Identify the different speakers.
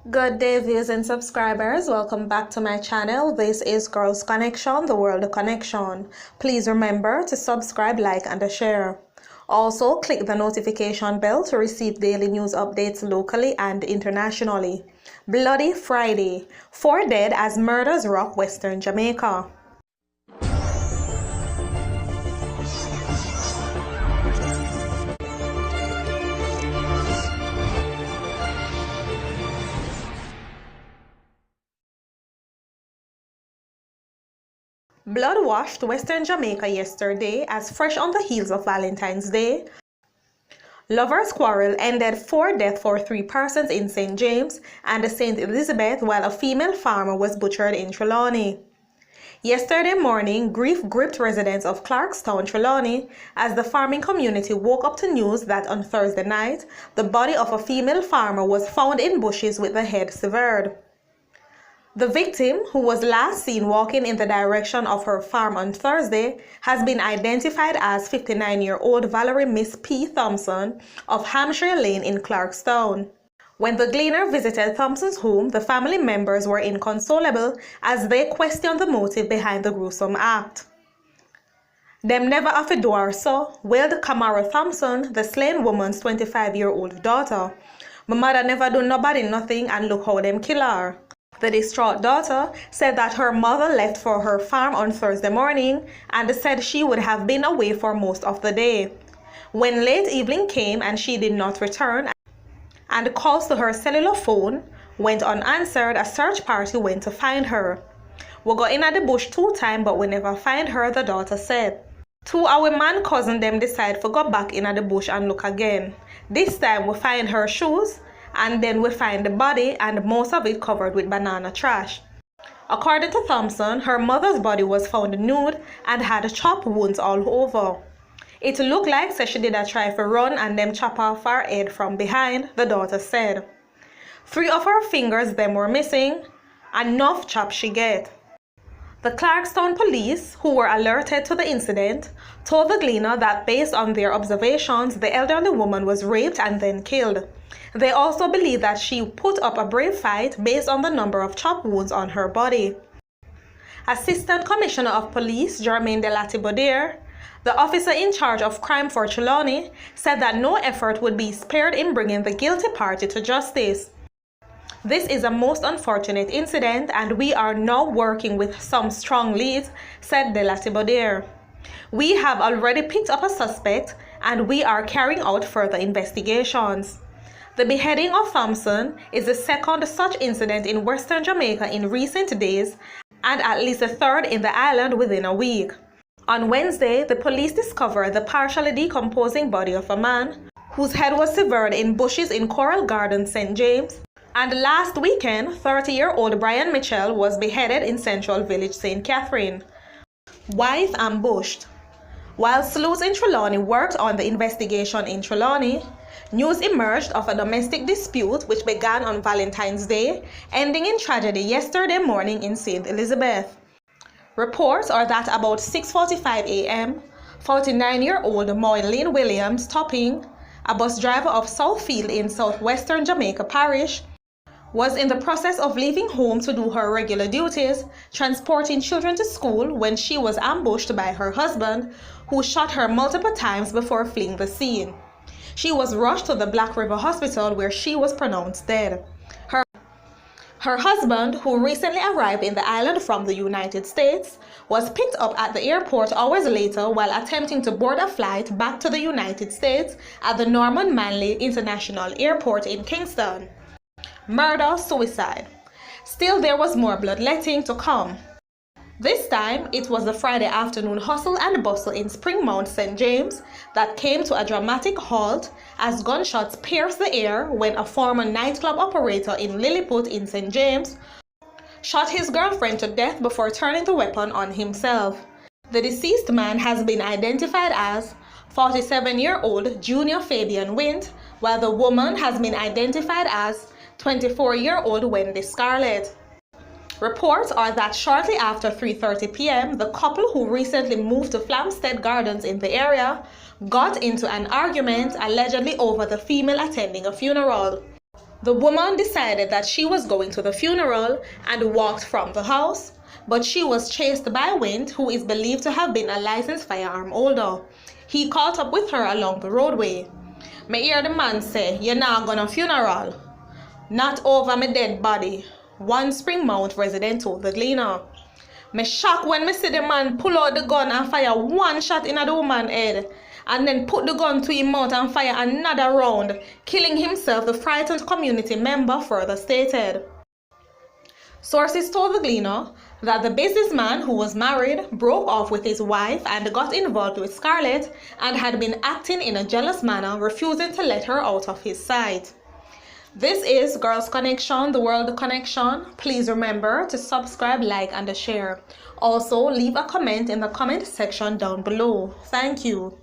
Speaker 1: Good day, viewers and subscribers. Welcome back to my channel. This is Girls Connection, the World Connection. Please remember to subscribe, like, and share. Also, click the notification bell to receive daily news updates locally and internationally. Bloody Friday. 4 dead as murders rock Western Jamaica. Blood-washed Western Jamaica yesterday as fresh on the heels of Valentine's Day. Lovers' quarrel ended 4 deaths for 3 persons in St. James and St. Elizabeth, while a female farmer was butchered in Trelawney. Yesterday morning, grief gripped residents of Clarkstown, Trelawney, as the farming community woke up to news that on Thursday night, the body of a female farmer was found in bushes with the head severed. The victim, who was last seen walking in the direction of her farm on Thursday, has been identified as 59-year-old Valerie Miss P. Thompson of Hampshire Lane in Clarkstown. When the gleaner visited Thompson's home, the family members were inconsolable as they questioned the motive behind the gruesome act. "Them never have to do her so," wailed Kamara Thompson, the slain woman's 25-year-old daughter. "My mother never do nobody nothing, and look how them kill her." The distraught daughter said that her mother left for her farm on Thursday morning and said she would have been away for most of the day. When late evening came and she did not return and calls to her cellular phone went unanswered, a search party went to find her. "We got in at the bush 2 times but we never find her," the daughter said. 2 our man cousin them decide to go back in at the bush and look again. This time we find her shoes, and then we find the body and most of it covered with banana trash. According to Thompson, her mother's body was found nude and had chop wounds all over. "It looked like she did a try to run and them chop off her head from behind," the daughter said. 3 of her fingers them were missing, enough chop she get. The Clarkstown police, who were alerted to the incident, told the gleaner that based on their observations, the elderly woman was raped and then killed. They also believe that she put up a brave fight based on the number of chop wounds on her body. Assistant Commissioner of Police Jermaine de Latibaudiere, the officer in charge of crime for Trelawney, said that no effort would be spared in bringing the guilty party to justice. "This is a most unfortunate incident and we are now working with some strong leads," said de Latibaudiere. "We have already picked up a suspect and we are carrying out further investigations." The beheading of Thompson is the second such incident in Western Jamaica in recent days and at least a third in the island within a week. On Wednesday, the police discovered the partially decomposing body of a man whose head was severed in bushes in Coral Garden, St. James. And last weekend, 30-year-old Brian Mitchell was beheaded in Central Village, St. Catherine. Wife ambushed. While sleuths in Trelawney worked on the investigation in Trelawney, news emerged of a domestic dispute which began on Valentine's Day, ending in tragedy yesterday morning in St. Elizabeth. Reports are that about 6:45 a.m., 49-year-old Moyleen Williams Topping, a bus driver of Southfield in southwestern Jamaica Parish, was in the process of leaving home to do her regular duties, transporting children to school, when she was ambushed by her husband, who shot her multiple times before fleeing the scene. She was rushed to the Black River Hospital where she was pronounced dead. Her husband, who recently arrived in the island from the United States, was picked up at the airport hours later while attempting to board a flight back to the United States at the Norman Manley International Airport in Kingston. Murder-suicide. Still, there was more bloodletting to come. This time, it was the Friday afternoon hustle and bustle in Springmount, St. James that came to a dramatic halt as gunshots pierced the air when a former nightclub operator in Lilliput in St. James shot his girlfriend to death before turning the weapon on himself. The deceased man has been identified as 47-year-old Junior Fabian Wint, while the woman has been identified as 24-year-old Wendy Scarlett. Reports are that shortly after 3:30 p.m., the couple, who recently moved to Flamstead Gardens in the area, got into an argument allegedly over the female attending a funeral. The woman decided that she was going to the funeral and walked from the house, but she was chased by Wint, who is believed to have been a licensed firearm holder. He caught up with her along the roadway. Me hear the man say, "You're not gonna funeral." "Not over me dead body," one Springmount resident told the Gleaner. Me shocked when me see the man pull out the gun and fire one shot in the woman's head, and then put the gun to his mouth and fire another round, killing himself, the frightened community member further stated. Sources told the Gleaner that the businessman, who was married, broke off with his wife and got involved with Scarlett and had been acting in a jealous manner, refusing to let her out of his sight. This is Girls Connection, the World Connection. Please remember to subscribe, like, and share. Also, leave a comment in the comment section down below. Thank you.